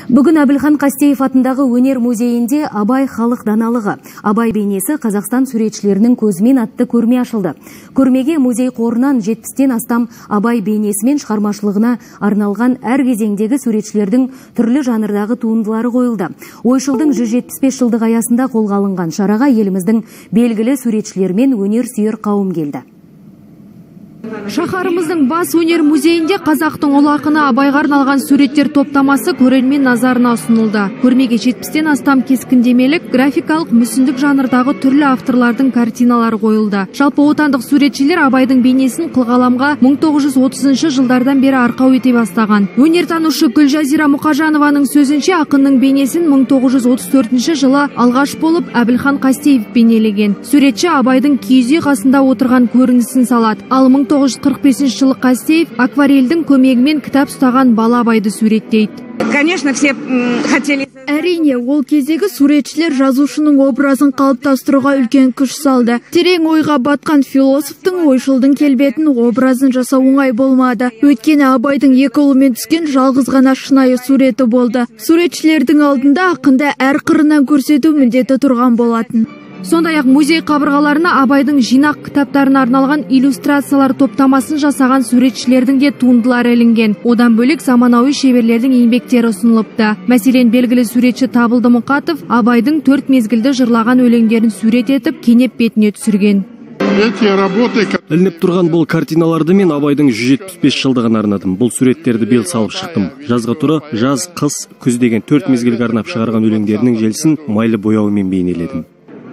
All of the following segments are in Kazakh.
Бүгін Әбілхан Қастеев атындағы өнер музейінде Абай халық даналығы, Абай бейнесі Қазақстан суретшілерінің көзімен атты көрме ашылды. Көрмеге музей қорынан 70-тен астам Абай бейнесі мен шығармашылығына арналған әр кезеңдегі суретшілердің түрлі жанрдағы туындылары қойылды. Ойшылдың 175 жылдық аясында қолға алынған шараға еліміздің белгілі суретшілер мен өнер сүйер қауым келді. Шаһарымыздың бас өнер музейінде қазақтың ұлы ақыны Абайға арналған суреттер топтамасы көрермен назарына ұсынылды. Көрмеге 70-тен астам кескіндемелік, графикалық, мүсіндік жанрдағы түрлі авторлардың картиналары қойылды. Жалпы отандық суретшілер Абайдың бейнесін қылғаламға 1930 жылдардан бері арқау ете бастаған. Өнертанушы Гүлжазира Мұқажанованың сөзінше, ақынның бейнесін 1934 жылы алғаш болып Әбілхан Қастеев бейнелеген. Суретші Абайдың киіз үй қасында отырған көрінісін салады. Ал 1945 жылы Қастеев акварельдің көмегімен кітап ұстаған бала Абайды суреттейді. Конечно, все хотели... Әрине, ол кездегі суретшілер жазушының образын қалыптастыруға үлкен күш салды. Терең ойға батқан философтың ойшылдың келбетін образын жасау оңай болмады. Өйткені Абайдың екі ұлымен түскен жалғыз ғана шынайы суреті болды. Суретшілердің алдында ақынды әр қырынан көрсету міндеті тұрған болатын. Сондай-ақ музей қабырғаларына Абайдың жинақ кітаптарына арналған иллюстрациялар топтамасын жасаған суретшілердің де туындылары ілінген. Одан бөлек заманауи шеберлердің еңбектері ұсынылыпты. Мәселен, белгілі суретші Табылды Мұқатов Абайдың 4 мезгілді жырлаған өлеңдерін сурет етіп, кенеп бетіне түсірген. Ілініп тұрған бұл картиналарды мен Абайдың 175 жылдығына арнадым. Бұл суреттерді биыл салып шықтым. Жазға тура жаз, қыс, күз деген 4 мезгілге арнап шығарған өлеңдерінің желісін майлы бояумен бейнеледім.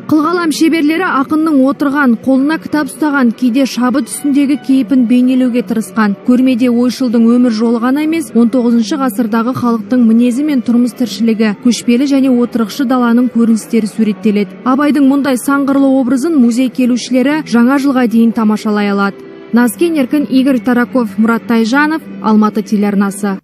Қылғалам шеберлері ақынның отырған, қолына кітап ұстаған, кейде шабыт үстіндегі кейпін бейнелеуге тырысқан. Көрмеде ойшылдың өмір жолы ғана емес, 19 ғасырдағы халықтың мінезі мен тұрмыс тіршілігі, көшпелі және отырықшы даланың көріністері суреттеледі. Абайдың мұндай сан қырлы образын музей келушілері жаңа жылға дейін тамашалай алады. Назкен Еркін, Игорь Тараков, Мұрат Тайжанов, Алматы телеарнасы.